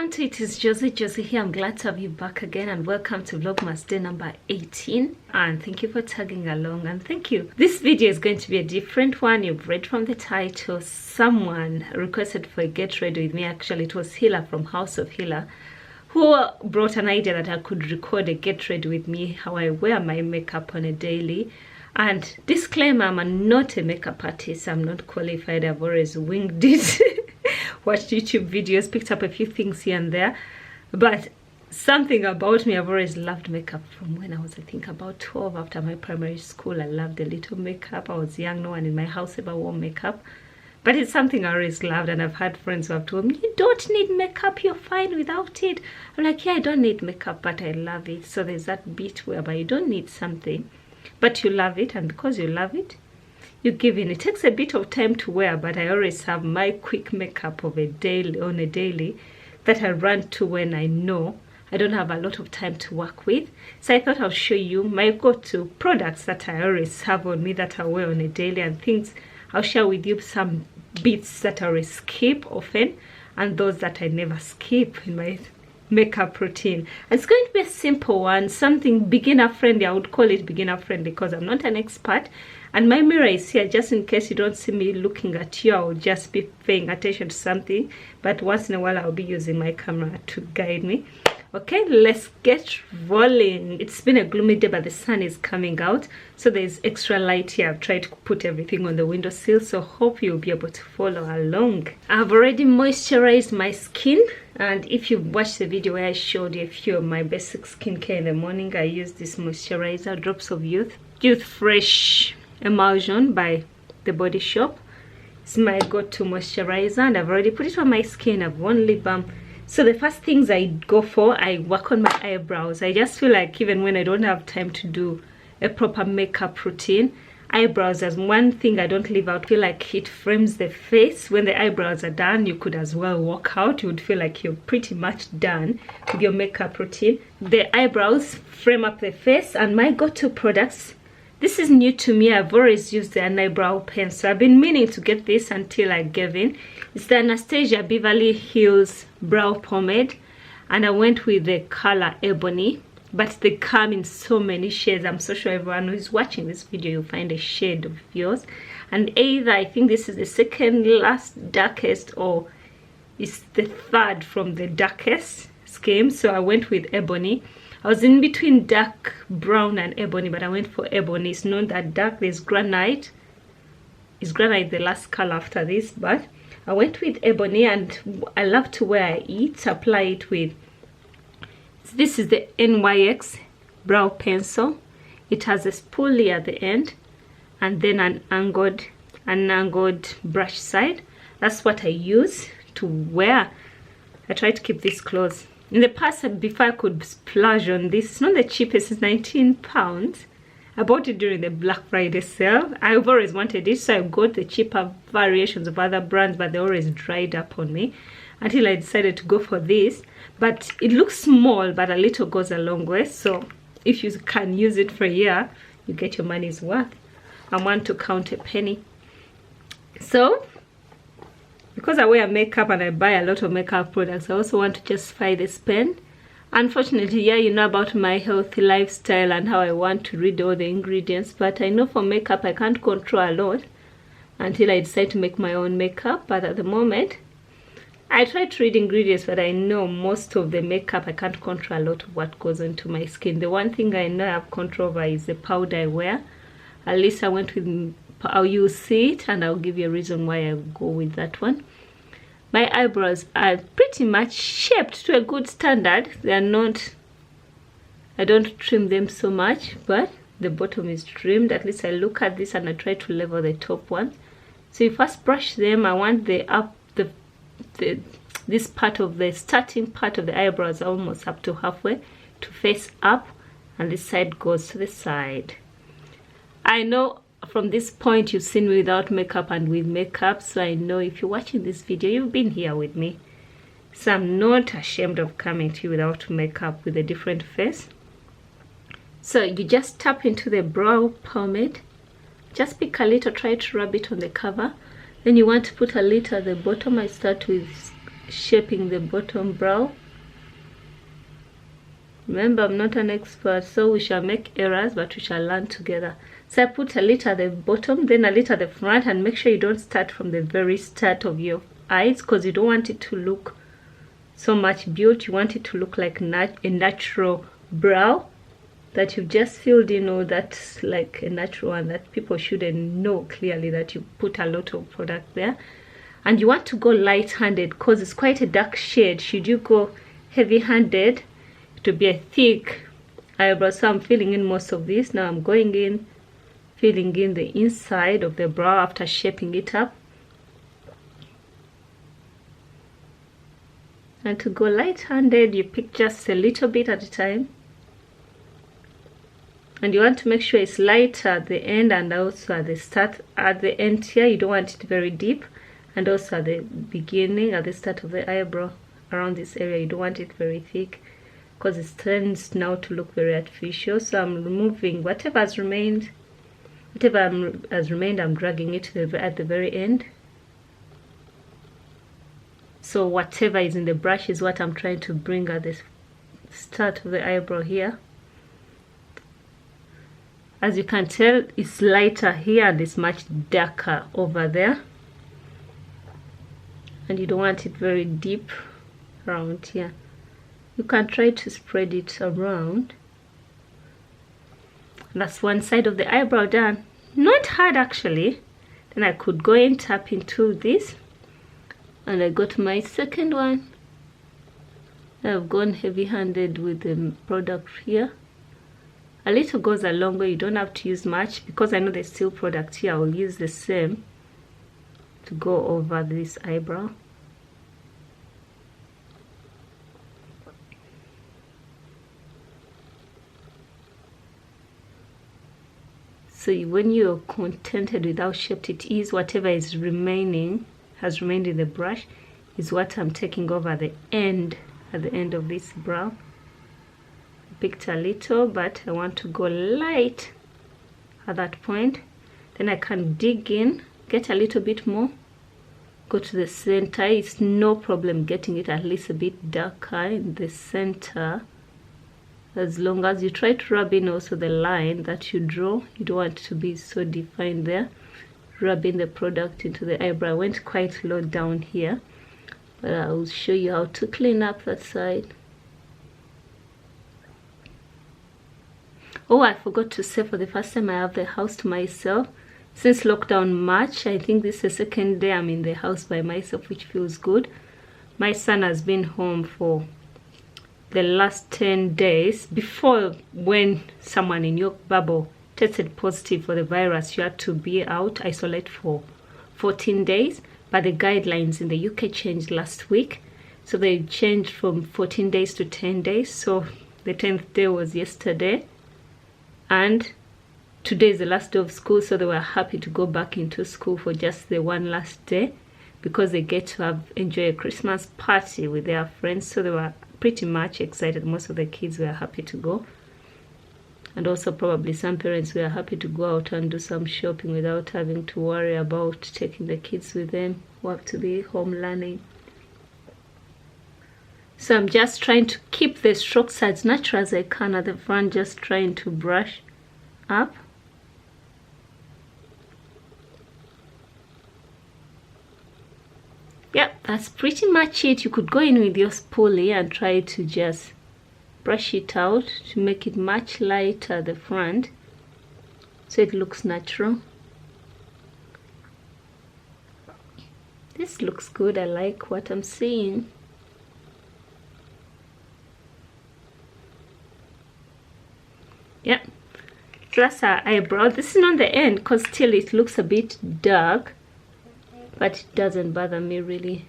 everyone, to it is Josie here. I'm glad to have you back again, and welcome to Vlogmas day number 18, and thank you for tagging along, and thank you. This video is going to be a different one. You've read from the title. Someone requested for a get ready with me. Actually, it was Hila from House of Hila who brought an idea that I could record a get ready with me, how I wear my makeup on a daily. And disclaimer, I'm not a makeup artist. I'm not qualified. I've always winged it. Watched YouTube videos, picked up a few things here and there, but something about me, I've always loved makeup from when I was, I think, about 12. After my primary school, I loved a little makeup. I was young, no one in my house ever wore makeup, but it's something I always loved. And I've had friends who have told me, you don't need makeup, you're fine without it. I'm like, yeah, I don't need makeup, but I love it. So there's that bit whereby you don't need something, but you love it, and because you love it, you give in. It takes a bit of time to wear, but I always have my quick makeup of a daily that I run to when I know I don't have a lot of time to work with. So I thought I'll show you my go-to products that I always have on me, that I wear on a daily, and things. I'll share with you some bits that I always skip often, and those that I never skip in my makeup routine. And it's going to be a simple one, something beginner friendly. I would call it beginner friendly because I'm not an expert, and my mirror is here just in case you don't see me looking at you. I'll just be paying attention to something, but once in a while I'll be using my camera to guide me. Okay, let's get rolling. It's been a gloomy day, but the sun is coming out, so there's extra light here. I've tried to put everything on the windowsill, so hope you'll be able to follow along. I've already moisturized my skin, and if you've watched the video where I showed you a few of my basic skincare in the morning, I use this moisturizer, Drops of Youth Fresh Emulsion by The Body Shop. It's my go-to moisturizer, and I've already put it on my skin. I've worn lip balm. So the first things I go for, I work on my eyebrows. I just feel like even when I don't have time to do a proper makeup routine, eyebrows is one thing I don't leave out. I feel like it frames the face. When the eyebrows are done, you could as well walk out. You would feel like you're pretty much done with your makeup routine. The eyebrows frame up the face, and my go-to products, this is new to me. I've always used the eyebrow pen, so I've been meaning to get this until I gave in. It's the Anastasia Beverly Hills Brow Pomade, and I went with the color Ebony, but they come in so many shades. I'm so sure everyone who is watching this video, you'll find a shade of yours. And either, I think this is the second last darkest, or it's the third from the darkest scheme, so I went with Ebony. I was in between dark brown and ebony, but I went for ebony. It's not that dark. There's granite. Is granite the last color after this? But I went with ebony, and I love to wear it. Apply it with, this is the NYX brow pencil. It has a spoolie at the end, and then an angled brush side. That's what I use to wear. I try to keep this close. In the past, before I could splurge on this, it's not the cheapest, it's £19. I bought it during the Black Friday sale. I've always wanted it, so I got the cheaper variations of other brands, but they always dried up on me until I decided to go for this. But it looks small, but a little goes a long way. So if you can use it for a year, you get your money's worth. I want to count a penny. So because I wear makeup and I buy a lot of makeup products, I also want to justify the spend. Unfortunately, yeah, you know about my healthy lifestyle and how I want to read all the ingredients, but I know for makeup I can't control a lot until I decide to make my own makeup. But at the moment, I try to read ingredients, but I know most of the makeup I can't control a lot of what goes into my skin. The one thing I know I have control over is the powder I wear. At least I went with, you'll see it, and I'll give you a reason why I go with that one. My eyebrows are pretty much shaped to a good standard. They are not, I don't trim them so much, but the bottom is trimmed. At least I look at this and I try to level the top one. So you first brush them. I want this part of the starting part of the eyebrows almost up to halfway to face up, and this side goes to the side. I know from this point you've seen me without makeup and with makeup, so I know if you're watching this video, you've been here with me. So I'm not ashamed of coming to you without makeup with a different face. So you just tap into the brow pomade, just pick a little, try to rub it on the cover. Then you want to put a little at the bottom. I start with shaping the bottom brow. Remember, I'm not an expert, so we shall make errors, but we shall learn together. So I put a little at the bottom, then a little at the front, and make sure you don't start from the very start of your eyes, because you don't want it to look so much built. You want it to look like a natural brow that you've just filled in, or that's like a natural one that people shouldn't know clearly that you put a lot of product there. And you want to go light-handed because it's quite a dark shade. Should you go heavy-handed, it will be a thick eyebrow. So I'm filling in most of this. Now I'm going in, filling in the inside of the brow after shaping it up. And to go light-handed, you pick just a little bit at a time. And you want to make sure it's light at the end and also at the start. At the end here, you don't want it very deep. And also at the beginning, at the start of the eyebrow, around this area, you don't want it very thick, because it tends now to look very artificial. So I'm removing whatever has remained. I'm dragging it at the very end. So whatever is in the brush is what I'm trying to bring at the start of the eyebrow here. As you can tell, it's lighter here and it's much darker over there. And you don't want it very deep around here. You can try to spread it around. That's one side of the eyebrow done. Not hard actually. Then I could go and tap into this. And I got my second one. I've gone heavy-handed with the product here. A little goes a long way. You don't have to use much, because I know there's still product here. I will use the same to go over this eyebrow. So when you're contented with how shaped it is, whatever is remaining, has remained in the brush, is what I'm taking over at the end of this brow. I picked a little, but I want to go light at that point. Then I can dig in, get a little bit more, go to the center. It's no problem getting it at least a bit darker in the center, as long as you try to rub in also the line that you draw. You don't want it to be so defined there. Rubbing the product into the eyebrow. I went quite low down here, but I will show you how to clean up that side. Oh, I forgot to say, for the first time I have the house to myself since lockdown March. I think this is the second day I'm in the house by myself, which feels good. My son has been home for the last 10 days. Before, when someone in your bubble tested positive for the virus, you had to be out, isolate for 14 days. But the guidelines in the UK changed last week. So they changed from 14 days to 10 days. So the 10th day was yesterday. And today is the last day of school, so they were happy to go back into school for just the one last day, because they get to enjoy a Christmas party with their friends. So they were pretty much excited. Most of the kids were happy to go, and also probably some parents were happy to go out and do some shopping without having to worry about taking the kids with them who have to be home learning. So I'm just trying to keep the strokes as natural as I can at the front, just trying to brush up. Yep, that's pretty much it. You could go in with your spoolie and try to just brush it out to make it much lighter at the front, so it looks natural. This looks good. I like what I'm seeing. Yeah, so that's our eyebrow. This is not the end, because still it looks a bit dark, but it doesn't bother me really.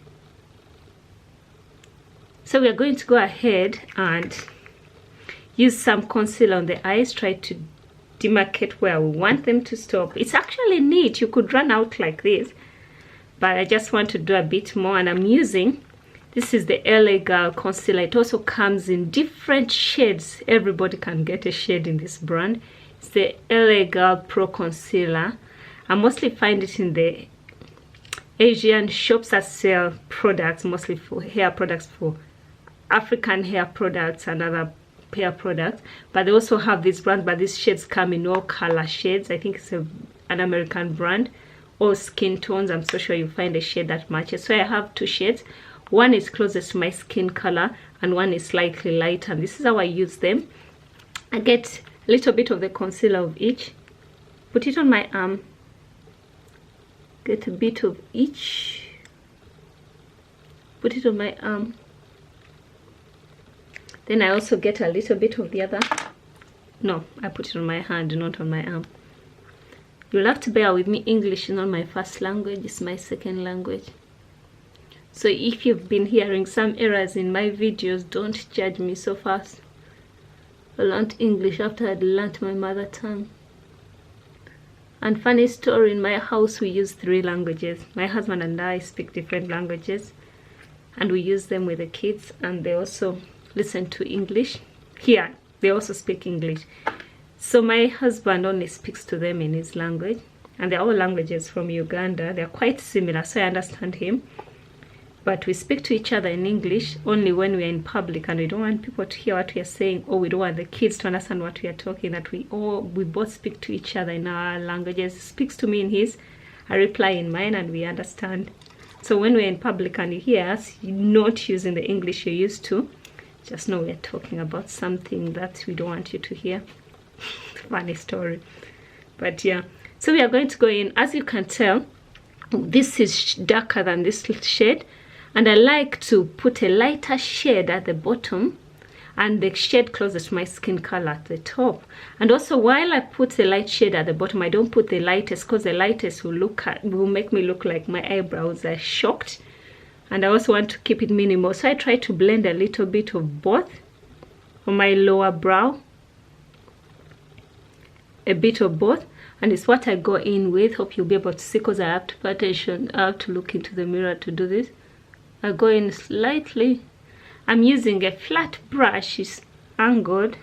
So we are going to go ahead and use some concealer on the eyes, try to demarcate where we want them to stop. It's actually neat. You could run out like this, but I just want to do a bit more, and I'm using, this is the LA Girl concealer. It also comes in different shades. Everybody can get a shade in this brand. It's the LA Girl Pro Concealer. I mostly find it in the Asian shops that sell products, mostly for hair products, for African hair products and other hair products. But they also have this brand, but these shades come in all color shades. I think it's an American brand. All skin tones. I'm so sure you'll find a shade that matches. So I have two shades. One is closest to my skin color and one is slightly lighter, and this is how I use them. I get a little bit of the concealer of each, put it on my arm, get a bit of each, put it on my arm. Then I also get a little bit of the other. No, I put it on my hand, not on my arm. You'll have to bear with me. English is not my first language, it's my second language. So if you've been hearing some errors in my videos, don't judge me so fast. I learned English after I'd learned my mother tongue. And funny story, in my house we use 3 languages. My husband and I speak different languages, and we use them with the kids, and they also listen to English. Here, they also speak English. So my husband only speaks to them in his language, and they're all languages from Uganda. They're quite similar, so I understand him. But we speak to each other in English only when we're in public, and we don't want people to hear what we are saying, or we don't want the kids to understand what we are talking, that we both speak to each other in our languages. He speaks to me in his, I reply in mine, and we understand. So when we're in public and you hear us not using the English you're used to, just know we're talking about something that we don't want you to hear. Funny story. But yeah, so we are going to go in. As you can tell, this is darker than this shade, and I like to put a lighter shade at the bottom and the shade closest to my skin color at the top. And also, while I put the light shade at the bottom, I don't put the lightest, because the lightest will make me look like my eyebrows are shocked, and I also want to keep it minimal. So I try to blend a little bit of both on my lower brow, a bit of both, and it's what I go in with. Hope you'll be able to see, because I have to pay attention. I have to look into the mirror to do this. I go in slightly. I'm using a flat brush. It's angled.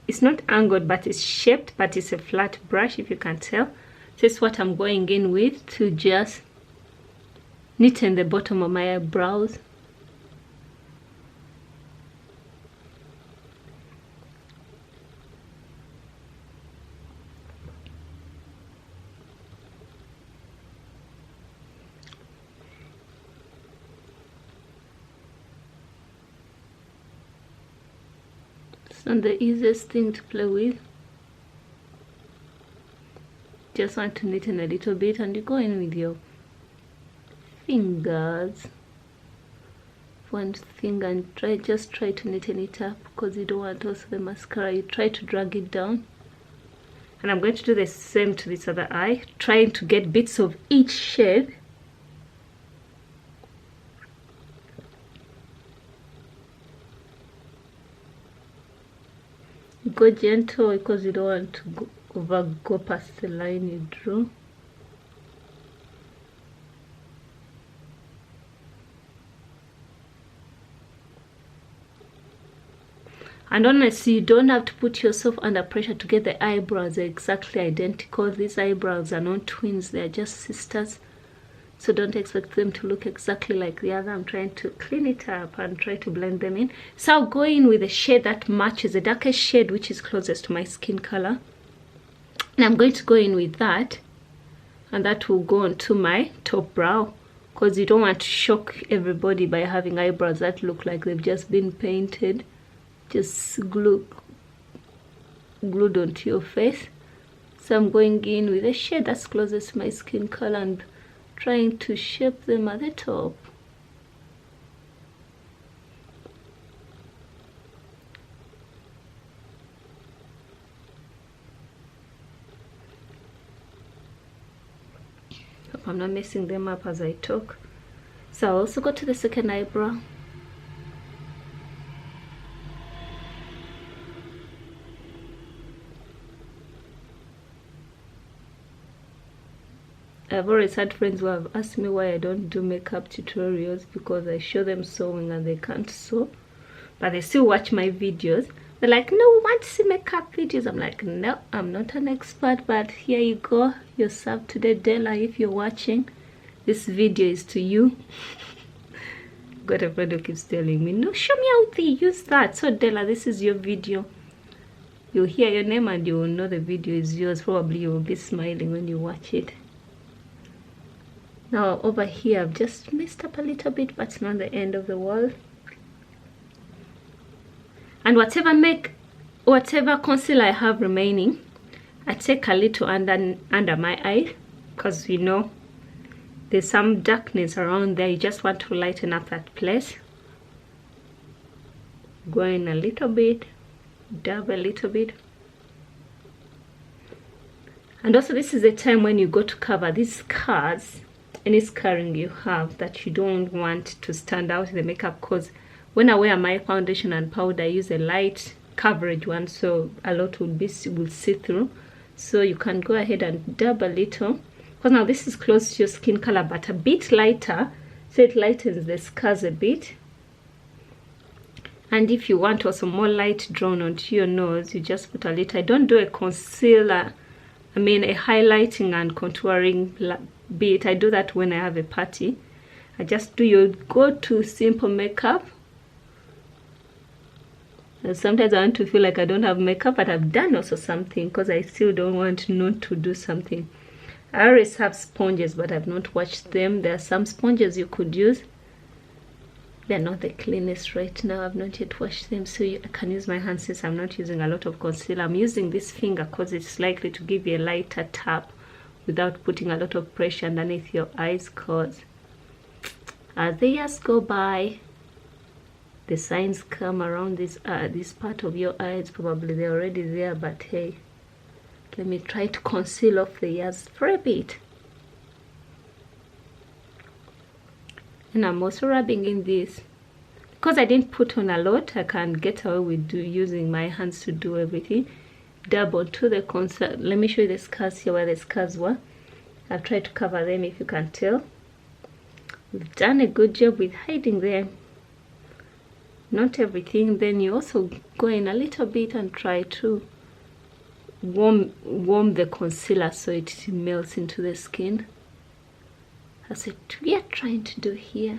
It's not angled, but it's shaped, but it's a flat brush, if you can tell. This is what I'm going in with to just neaten the bottom of my eyebrows. It's not the easiest thing to play with. Just want to neaten a little bit, and you go in with your fingers, one finger, and just try to neaten it up, because you don't want also the mascara. You try to drag it down. And I'm going to do the same to this other eye, trying to get bits of each shade. Go gentle, because you don't want to go past the line you drew. And honestly, you don't have to put yourself under pressure to get the eyebrows exactly identical. These eyebrows are not twins, they are just sisters. So don't expect them to look exactly like the other. I'm trying to clean it up and try to blend them in. So I'll go in with a shade that matches, the darkest shade which is closest to my skin color. And I'm going to go in with that. And that will go onto my top brow, because you don't want to shock everybody by having eyebrows that look like they've just been painted, just glued onto your face. So I'm going in with a shade that's closest to my skin color and trying to shape them at the top. Hope I'm not messing them up as I talk. So I'll also go to the second eyebrow. I've always had friends who have asked me why I don't do makeup tutorials, because I show them sewing and they can't sew, but they still watch my videos. They're like, no, we want to see makeup videos. I'm like, no, I'm not an expert, but here you go. You're served today, Della. If you're watching, this video is to you. Got a friend who keeps telling me, no, show me how they use that. So Della, this is your video. You'll hear your name and you will know the video is yours. Probably you will be smiling when you watch it. Now over here, I've just messed up a little bit, but it's not the end of the world. And whatever concealer I have remaining, I take a little under my eye, because you know there's some darkness around there. You just want to lighten up that place. Go in a little bit, dab a little bit. And also this is the time when you go to cover these scars, any scarring you have that you don't want to stand out in the makeup, because when I wear my foundation and powder, I use a light coverage one, so a lot will see through. So you can go ahead and dab a little, because now this is close to your skin color but a bit lighter, so it lightens the scars a bit. And if you want also more light drawn onto your nose, you just put a little. I don't do a concealer, a highlighting and contouring bit. I do that when I have a party. I just do your go-to simple makeup. And sometimes I want to feel like I don't have makeup, but I've done also something, because I still don't want not to do something. I always have sponges, but I've not washed them. There are some sponges you could use. They're not the cleanest right now. I've not yet washed them, so I can use my hands since I'm not using a lot of concealer. I'm using this finger because it's likely to give you a lighter tap without putting a lot of pressure underneath your eyes, because as the years go by, the signs come around this part of your eyes. Probably they're already there, but hey, let me try to conceal off the ears for a bit. And I'm also rubbing in this, because I didn't put on a lot. I can get away with using my hands to do everything. Dab onto the concealer. Let me show you the scars here, where the scars were. I've tried to cover them, if you can tell. We've done a good job with hiding them. Not everything. Then you also go in a little bit and try to warm the concealer so it melts into the skin. That's what we are trying to do here.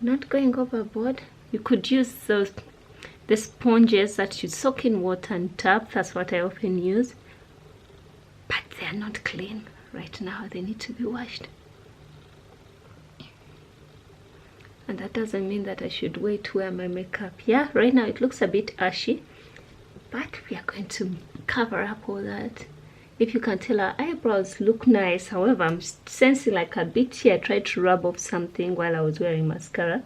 Not going overboard. You could use the sponges that you soak in water and tap. That's what I often use. But they are not clean right now. They need to be washed. And that doesn't mean that I should wait to wear my makeup. Yeah, right now it looks a bit ashy, but we are going to cover up all that. If you can tell, our eyebrows look nice. However, I'm sensing like a bit here. I tried to rub off something while I was wearing mascara.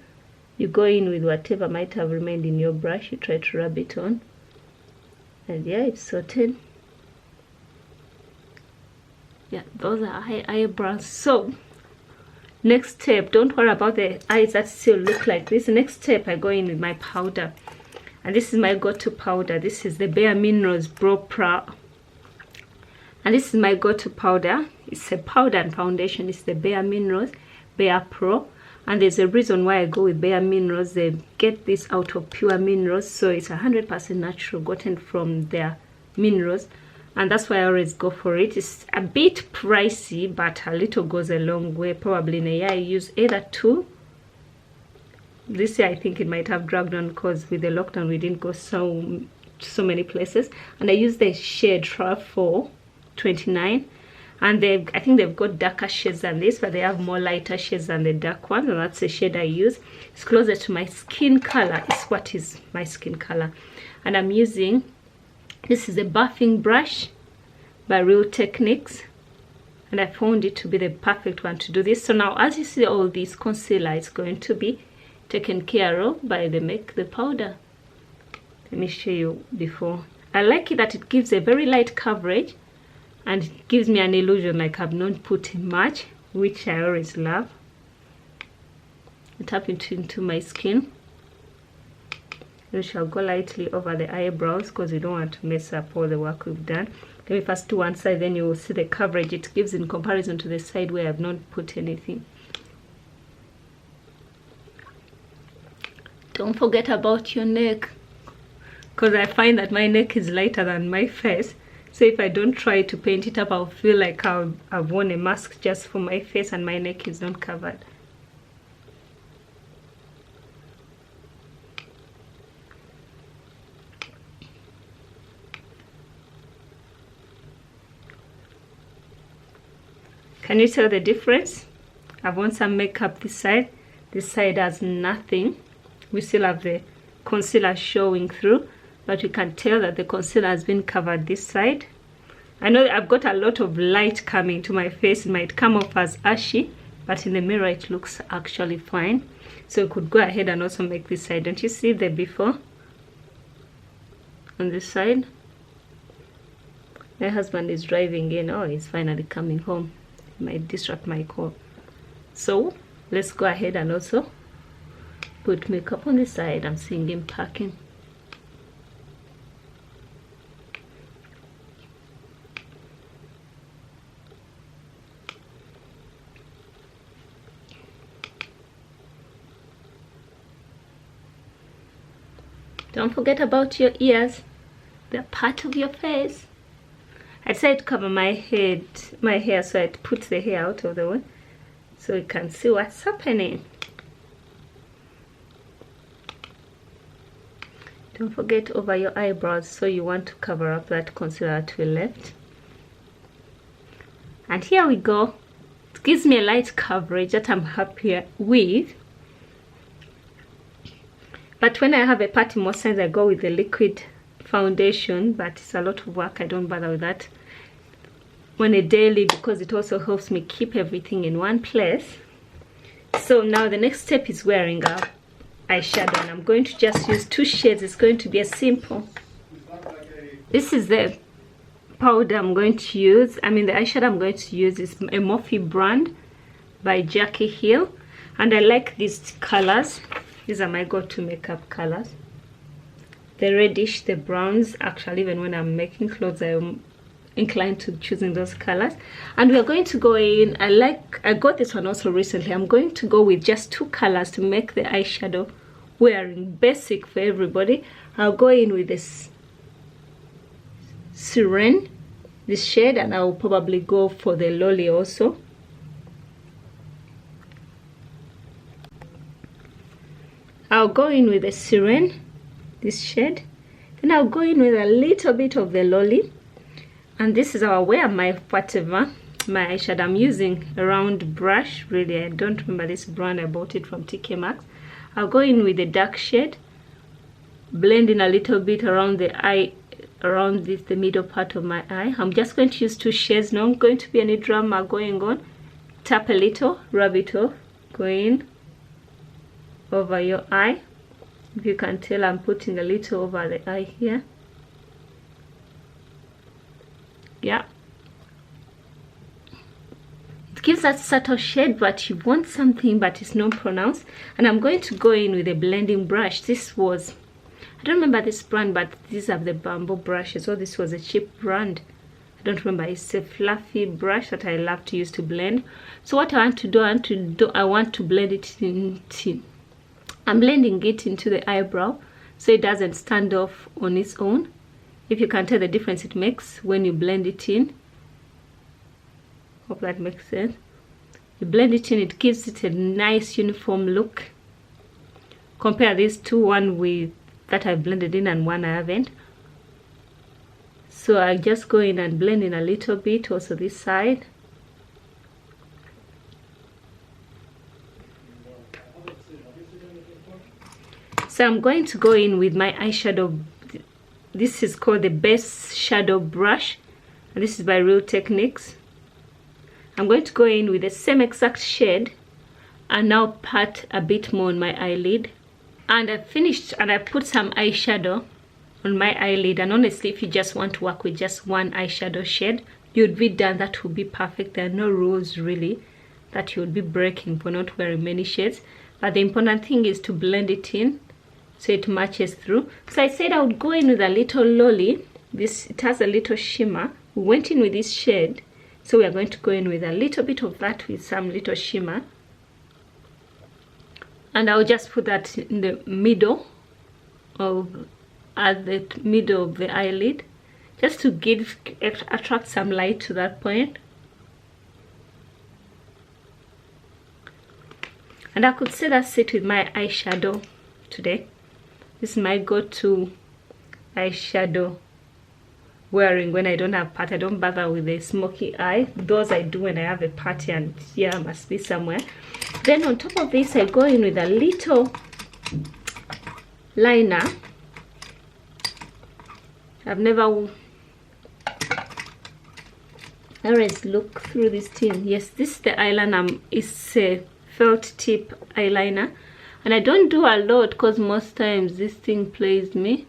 You go in with whatever might have remained in your brush. You try to rub it on. And yeah, it's sorted. Yeah, those are eyebrows. So, next step, don't worry about the eyes that still look like this. Next step, I go in with my powder. And this is my go-to powder. This is the Bare Minerals Brow Pro. And this is my go-to powder. It's a powder and foundation. It's the Bare Minerals Bare Pro. And there's a reason why I go with Bare Minerals. They get this out of pure minerals. So it's 100% natural, gotten from their minerals. And that's why I always go for it. It's a bit pricey, but a little goes a long way. Probably in a year I use either two. This year I think it might have dragged on because with the lockdown we didn't go so many places. And I use the shade for 29, and I think they've got darker shades than this, but they have more lighter shades than the dark ones, and that's the shade I use. It's closer to my skin color. It's what is my skin color. And I'm using, this is a buffing brush by Real Techniques, and I found it to be the perfect one to do this. So now as you see, all this concealer is going to be taken care of by the powder. Let me show you before. I like it that it gives a very light coverage, and it gives me an illusion like I've not put in much, which I always love. I tap into my skin. We shall go lightly over the eyebrows because we don't want to mess up all the work we've done. Let me first do one side, then you will see the coverage it gives in comparison to the side where I've not put anything. Don't forget about your neck. because I find that my neck is lighter than my face. So if I don't try to paint it up, I'll feel like I've worn a mask just for my face and my neck is not covered. Can you tell the difference? I've worn some makeup this side. This side has nothing. We still have the concealer showing through, but you can tell that the concealer has been covered this side. I know I've got a lot of light coming to my face. It might come off as ashy, but in the mirror it looks actually fine. So you could go ahead and also make this side. Don't you see the before on this side? My husband is driving in. Oh, he's finally coming home. It might disrupt my call. So let's go ahead and also put makeup on the side. I'm seeing him packing. Don't forget about your ears. They're part of your face. I decided to cover my hair, so I put the hair out of the way so you can see what's happening. Don't forget over your eyebrows, so you want to cover up that concealer to the left. And here we go. It gives me a light coverage that I'm happier with. But when I have a party, most times I go with the liquid foundation, but it's a lot of work. I don't bother with that when a daily, because it also helps me keep everything in one place. So now the next step is wearing our eyeshadow, and I'm going to just use 2 shades. It's going to be a simple. This is the powder I'm going to use. The eyeshadow I'm going to use is a Morphe brand by Jackie Hill, and I like these colors. These are my go-to makeup colors. The reddish, the browns. Actually, even when I'm making clothes, I'm inclined to choosing those colors. And we are going to go in, I got this one also recently. I'm going to go with just 2 colors to make the eyeshadow wearing basic for everybody. I'll go in with this Siren, this shade, and I'll probably go for the Lolly also. I'll go in with the Siren, this shade. Then I'll go in with a little bit of the Lolly. And this is how I wear my eyeshadow. I'm using a round brush. Really, I don't remember this brand. I bought it from TK Maxx. I'll go in with the dark shade, blend in a little bit around the eye, around the middle part of my eye. I'm just going to use 2 shades. Not going to be any drama going on. Tap a little, rub it off, go in over your eye. If you can tell, I'm putting a little over the eye here. Yeah, it gives that subtle shade, but you want something but it's not pronounced. And I'm going to go in with a blending brush. This was, I don't remember this brand, but these are the bamboo brushes. So this was a cheap brand. I don't remember. It's a fluffy brush that I love to use to blend. So what I want to do, I want to blend it into, I'm blending it into the eyebrow so it doesn't stand off on its own. If you can tell the difference it makes when you blend it in. Hope that makes sense. You blend it in, it gives it a nice uniform look. Compare these 2, one with that I blended in and one I haven't. So I just go in and blend in a little bit, also this side. So I'm going to go in with my eyeshadow. This is called the Best Shadow Brush, and this is by Real Techniques. I'm going to go in with the same exact shade and now pat a bit more on my eyelid. And I finished, and I put some eyeshadow on my eyelid. And honestly, if you just want to work with just one eyeshadow shade, you'd be done. That would be perfect. There are no rules really that you would be breaking for not wearing many shades. But the important thing is to blend it in so it matches through. So I said I would go in with a little Lolly. It has a little shimmer. We went in with this shade, so we are going to go in with a little bit of that with some little shimmer. And I'll just put that in the middle of at the middle of the eyelid, just to attract some light to that point. And I could say that's it with my eyeshadow today. This is my go-to eyeshadow wearing when I don't have party. I don't bother with the smoky eye. Those I do when I have a party and yeah, I must be somewhere. Then on top of this, I go in with a little liner. I've never always look through this thing. Yes, this is the eyeliner. It's a felt tip eyeliner, and I don't do a lot because most times this thing plays me.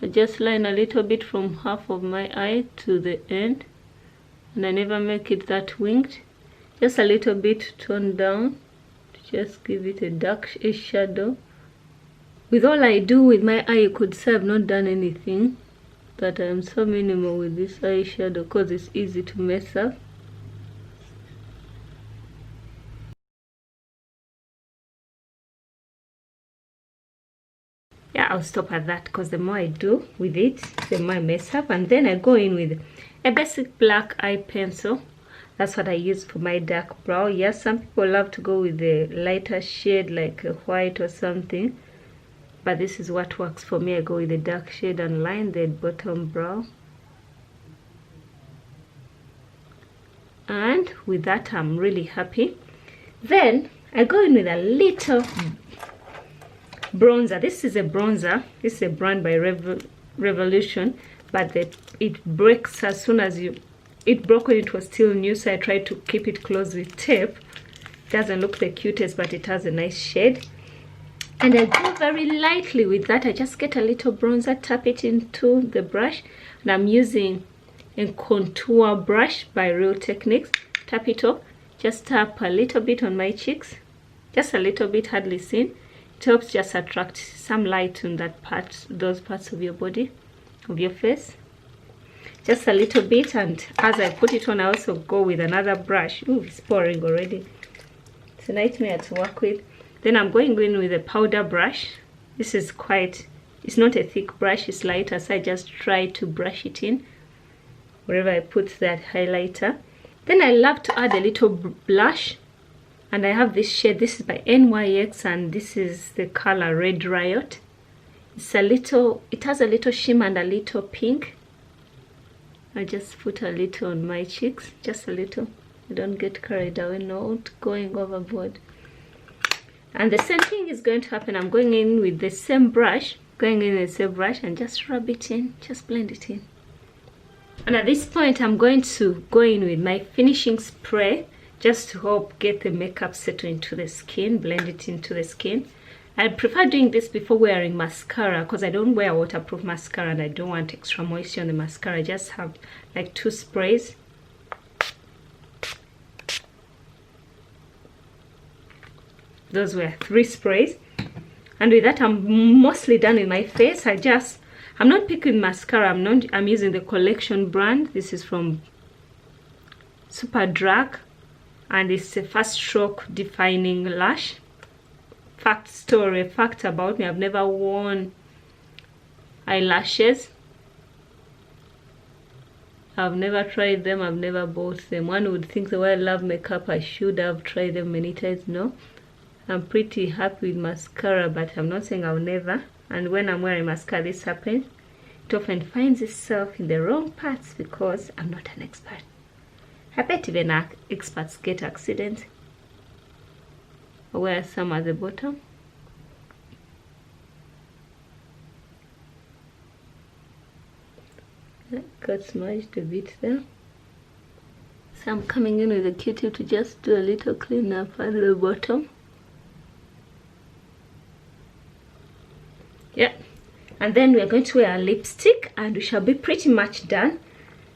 I just line a little bit from half of my eye to the end, and I never make it that winged. Just a little bit toned down to just give it a dark-ish shadow. With all I do with my eye, you could say I've not done anything, but I am so minimal with this eyeshadow because it's easy to mess up. Yeah, I'll stop at that because the more I do with it, the more I mess up. And then I go in with a basic black eye pencil. That's what I use for my dark brow. Yes, some people love to go with a lighter shade like a white or something, but this is what works for me. I go with a dark shade and line the bottom brow. And with that, I'm really happy. Then I go in with a little bronzer. This is a bronzer. This is a brand by Revolution, but it breaks as soon as it broke when it was still new, so I tried to keep it closed with tape. It doesn't look the cutest, but it has a nice shade. And I go very lightly with that. I just get a little bronzer, tap it into the brush, and I'm using a contour brush by Real Techniques. Tap it up, just tap a little bit on my cheeks, just a little bit, hardly seen. It helps just attract some light in that part, those parts of your body, of your face. Just a little bit, and as I put it on, I also go with another brush. Ooh, it's pouring already. It's a nightmare to work with. Then I'm going in with a powder brush. This is it's not a thick brush, it's lighter, so I just try to brush it in wherever I put that highlighter. Then I love to add a little blush. And I have this shade. This is by NYX, and this is the color Red Riot. It has a little shimmer and a little pink. I just put a little on my cheeks, just a little. I don't get carried away, not going overboard. And the same thing is going to happen. I'm going in with the same brush, and just rub it in, just blend it in. And at this point, I'm going to go in with my finishing spray, just to help get the makeup settle into the skin, blend it into the skin. I prefer doing this before wearing mascara because I don't wear waterproof mascara and I don't want extra moisture on the mascara. I just have like 2 sprays. Those were 3 sprays. And with that, I'm mostly done in my face. I'm not picking mascara. I'm using the Collection brand. This is from Superdrug. And it's a fast stroke defining lash. Fact about me, I've never worn eyelashes. I've never tried them, I've never bought them. One would think the way I love makeup, I should have tried them many times. No, I'm pretty happy with mascara, but I'm not saying I'll never. And when I'm wearing mascara, this happens. It often finds itself in the wrong parts because I'm not an expert. I bet even experts get accidents. I wear some at the bottom. Got smudged a bit there. So I'm coming in with a Q-tip to just do a little cleanup at the bottom. Yeah. And then we're going to wear a lipstick and we shall be pretty much done.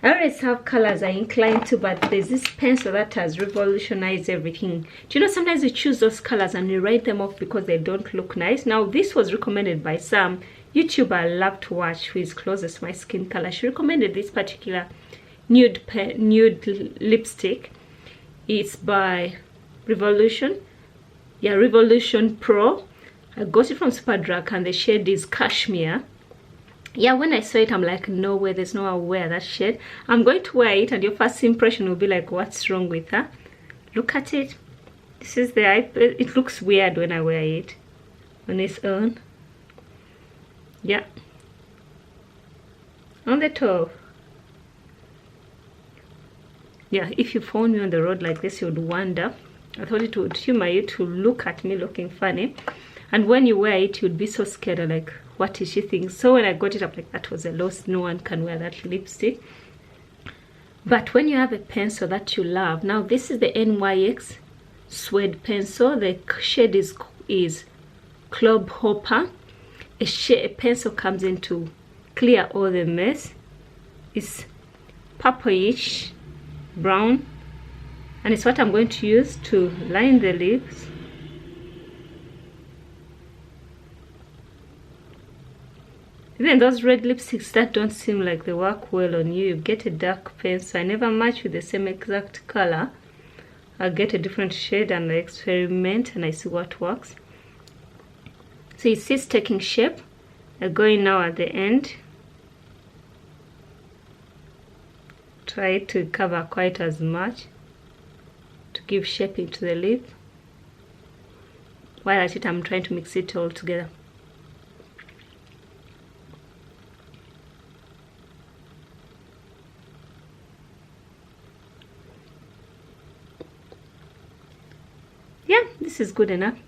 I always have colors I incline to, but there's this pencil that has revolutionized everything. Do you know, sometimes you choose those colors and you write them off because they don't look nice. Now, this was recommended by some YouTuber I love to watch who is closest to my skin color. She recommended this particular nude lipstick. It's by Revolution. Yeah, Revolution Pro. I got it from Superdrug and the shade is Cashmere. yeah, when I saw it, I'm like, no way, there's no way I'll wear that shade. I'm going to wear it, and your first impression will be like, what's wrong with her? Look at it. This is the eye. It looks weird when I wear it on its own. Yeah, on the top. Yeah, if you found me on the road like this, you would wonder. I thought it would humor you to look at me looking funny, and when you wear it, you'd be so scared of like, what is she thinking? So when I got it up, like, that was a loss. No one can wear that lipstick. But when you have a pencil that you love, now this is the NYX suede pencil. The shade is Club Hopper. A pencil comes in to clear all the mess. It's purplish brown, and it's what I'm going to use to line the lips. Even those red lipsticks that don't seem like they work well on you, you get a dark pencil. I never match with the same exact color. I'll get a different shade and I experiment and I see what works. So you see it's taking shape. I'm going now at the end. Try to cover quite as much to give shape into the lip. While at it, I'm trying to mix it all together. Yeah, this is good enough.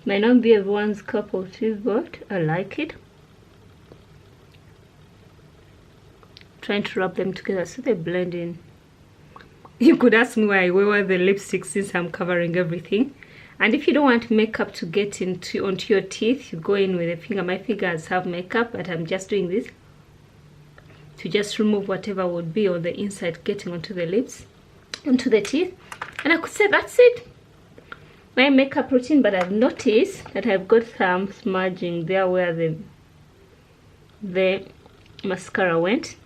Might not be everyone's cup of tea, but I like it. Trying to rub them together so they blend in. You could ask me why I wear the lipstick since I'm covering everything. And if you don't want makeup to get onto your teeth, you go in with a finger. My fingers have makeup, but I'm just doing this to just remove whatever would be on the inside getting onto the lips, onto the teeth. And I could say that's it, my makeup routine. But I've noticed that I've got some smudging there where the mascara went,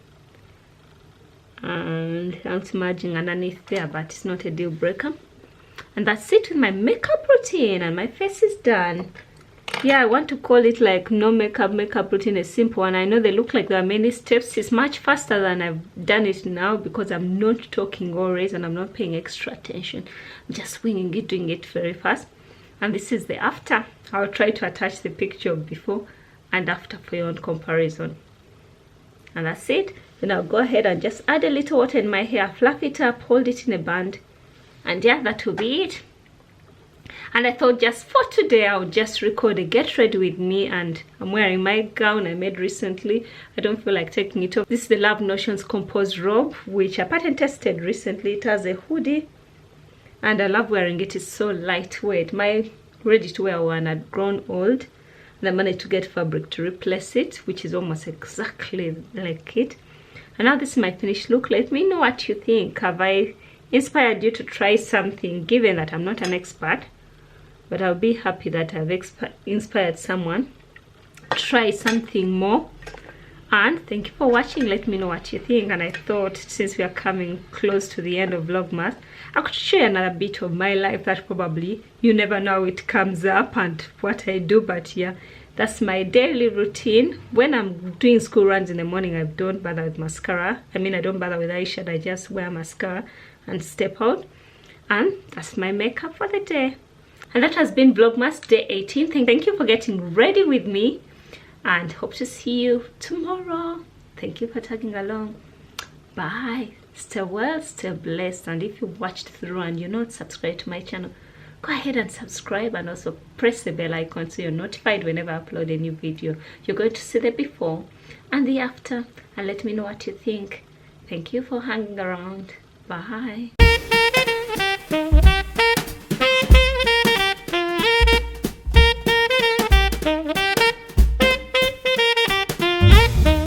and I'm smudging underneath there, but it's not a deal breaker. And that's it with my makeup routine, and my face is done. Yeah, I want to call it like no makeup routine, a simple one. I know they look like there are many steps. It's much faster than I've done it now because I'm not talking always and I'm not paying extra attention. I'm just winging it, doing it very fast. And this is the after. I'll try to attach the picture of before and after for your own comparison. And that's it. Then I'll go ahead and just add a little water in my hair, fluff it up, hold it in a band, and yeah, that will be it. And I thought just for today I would just record a get ready with me, and I'm wearing my gown I made recently. I don't feel like taking it off. This is the Love Notions Composed Robe, which I pattern tested recently. It has a hoodie and I love wearing it. It's so lightweight. My ready to wear one had grown old and I managed to get fabric to replace it, which is almost exactly like it. And now this is my finished look. Let me know what you think. Have I inspired you to try something, given that I'm not an expert? But I'll be happy that I've inspired someone to try something more. And thank you for watching. Let me know what you think. And I thought, since we are coming close to the end of Vlogmas, I could share another bit of my life that probably you never know how it comes up and what I do. But yeah, that's my daily routine. When I'm doing school runs in the morning, I don't bother with mascara. I mean, I don't bother with eyeshadow. I just wear mascara and step out. And that's my makeup for the day. And that has been Vlogmas Day 18. Thank you for getting ready with me, and hope to see you tomorrow. Thank you for tagging along. Bye. Stay well, stay blessed. And if you watched through and you're not subscribed to my channel, go ahead and subscribe, and also press the bell icon so you're notified whenever I upload a new video. You're going to see the before and the after, and let me know what you think. Thank you for hanging around. Bye.